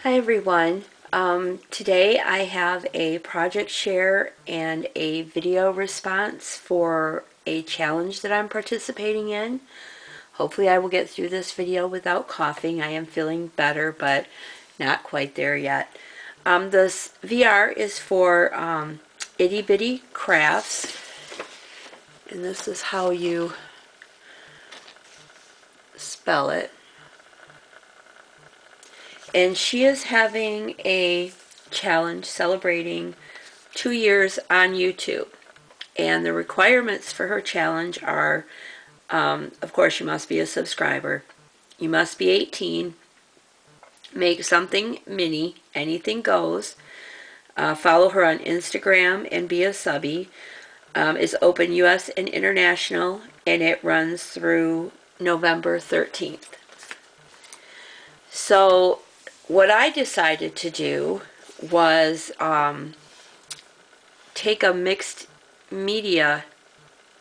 Hi everyone. Today I have a project share and a video response for a challenge that I'm participating in. Hopefully I will get through this video without coughing. I am feeling better, but not quite there yet. This VR is for Itty Bitty Crafts, and this is how you spell it. And she is having a challenge celebrating 2 years on YouTube. And the requirements for her challenge are, of course, you must be a subscriber. You must be 18. Make something mini. Anything goes. Follow her on Instagram and be a subby. It's open US and international, and it runs through November 13th. So what I decided to do was take a mixed media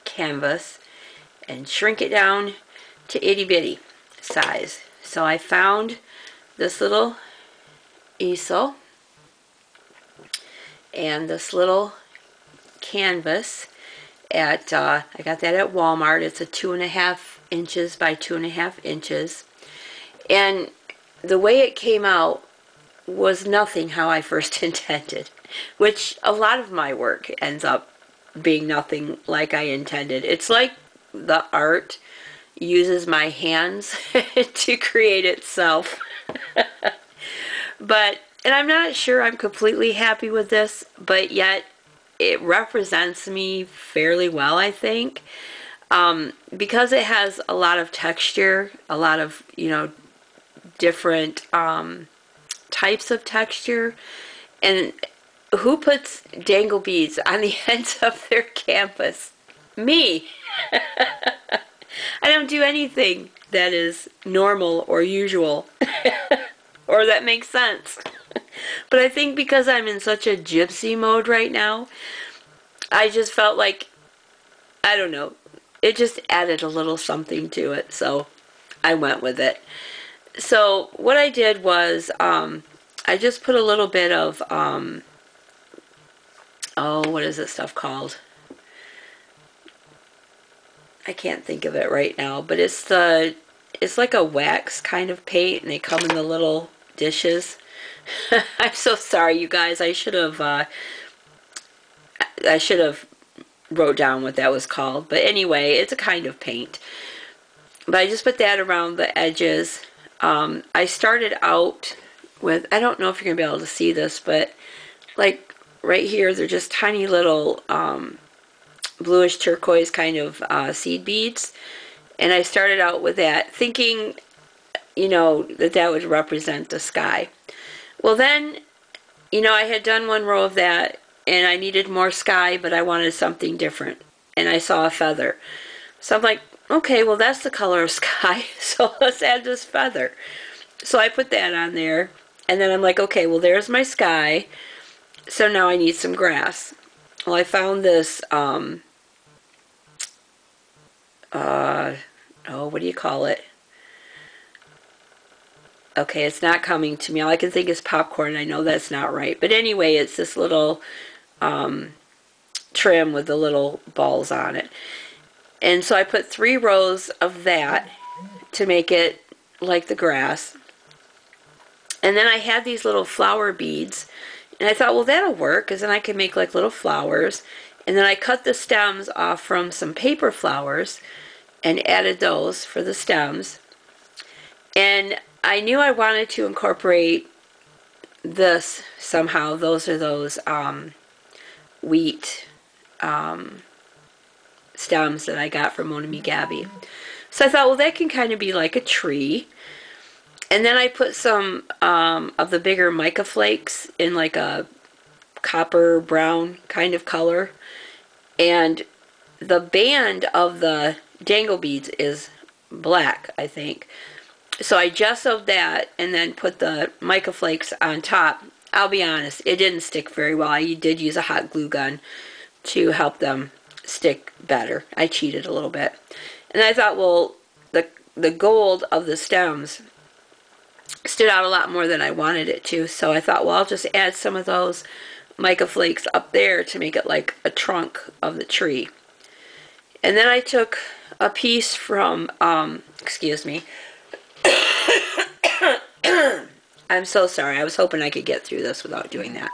canvas and shrink it down to itty bitty size. So I found this little easel and this little canvas at I got that at Walmart. It's a 2.5 inches by 2.5 inches, and the way it came out was nothing how I first intended, which a lot of my work ends up being nothing like I intended. It's like the art uses my hands to create itself. And I'm not sure I'm completely happy with this, but yet it represents me fairly well, I think. Because it has a lot of texture, a lot of, different types of texture. And who puts dangle beads on the ends of their canvas? Me. I don't do anything that is normal or usual or that makes sense. But I think because I'm in such a gypsy mode right now, I just felt like, I don't know, it just added a little something to it, so I went with it. So what I did was I just put a little bit of, what is this stuff called? I can't think of it right now, but it's like a wax kind of paint, and they come in the little dishes. I'm so sorry, you guys. I should have wrote down what that was called. But anyway, it's a kind of paint. But I just put that around the edges. I started out with, I don't know if you're going to be able to see this, but like right here, they're just tiny little bluish turquoise kind of seed beads. And I started out with that, thinking, that would represent the sky. Well then, I had done one row of that, and I needed more sky, but I wanted something different. And I saw a feather. So I'm like, okay, well that's the color of sky, so let's add this feather. So I put that on there, and then I'm like, okay, well there's my sky, so now I need some grass. Well, I found this, what do you call it? Okay, it's not coming to me. All I can think is popcorn. I know that's not right. But anyway, it's this little trim with the little balls on it. And so I put 3 rows of that to make it like the grass. And then I had these little flower beads. And I thought, well, that'll work, because then I can make like little flowers. And then I cut the stems off from some paper flowers and added those for the stems. And I knew I wanted to incorporate this somehow. Those are those wheat stems that I got from Mona Me Gabby. So I thought, well, that can kind of be like a tree. And then I put some of the bigger mica flakes in like a copper brown kind of color. And the band of the dangle beads is black, I think. So I gessoed that and then put the mica flakes on top. I'll be honest, it didn't stick very well. I did use a hot glue gun to help them stick better. I cheated a little bit. And I thought, well, the gold of the stems stood out a lot more than I wanted it to. So I thought, well, I'll just add some of those mica flakes up there to make it like a trunk of the tree. And then I took a piece from, excuse me. I'm so sorry. I was hoping I could get through this without doing that.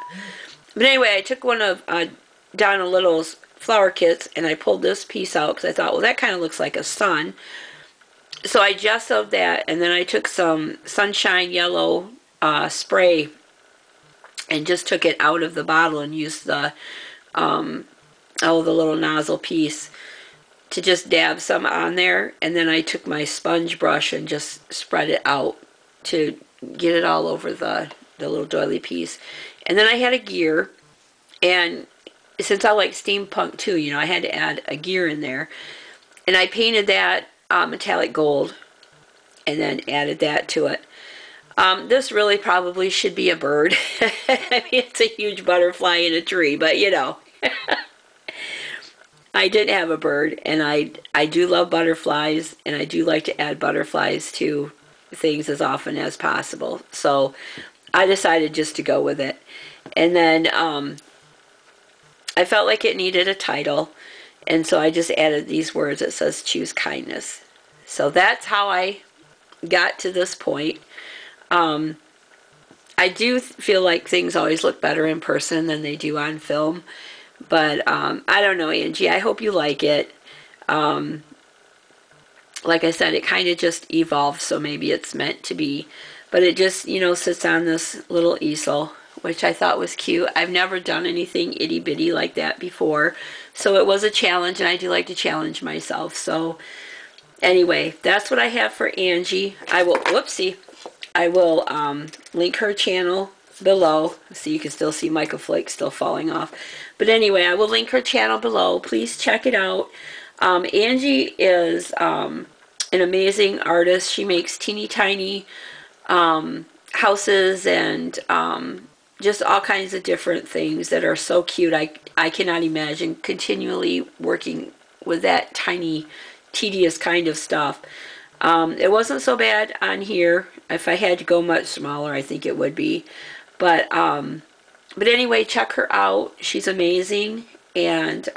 But anyway, I took one of Donna Little's flower kits and I pulled this piece out because I thought, well, that kind of looks like a sun. So I gessoed that, and then I took some Sunshine Yellow spray and just took it out of the bottle and used the the little nozzle piece to just dab some on there. And then I took my sponge brush and just spread it out to get it all over the little doily piece. And then I had a gear, and since I like steampunk too, you know, I had to add a gear in there. And I painted that metallic gold and then added that to it. This really probably should be a bird. I mean, it's a huge butterfly in a tree, but you know. I didn't have a bird, and I do love butterflies, and I do like to add butterflies to things as often as possible. So I decided just to go with it. And then I felt like it needed a title, and so I just added these words. It says, "Choose kindness." So that's how I got to this point. I do feel like things always look better in person than they do on film. But I don't know, Angie. I hope you like it. Like I said, it kind of just evolved, so maybe it's meant to be. But it just, you know, sits on this little easel, which I thought was cute. I've never done anything itty bitty like that before, so it was a challenge, and I do like to challenge myself. So anyway, that's what I have for Angie. I will, whoopsie, I will link her channel below, so you can still see Mica Flake still falling off. But anyway, I will link her channel below. Please check it out. Angie is an amazing artist. She makes teeny tiny houses and just all kinds of different things that are so cute. I cannot imagine continually working with that tiny, tedious kind of stuff. It wasn't so bad on here. If I had to go much smaller, I think it would be. But anyway, check her out. She's amazing, and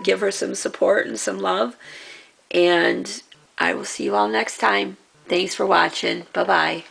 give her some support and some love. And I will see you all next time. Thanks for watching. Bye-bye.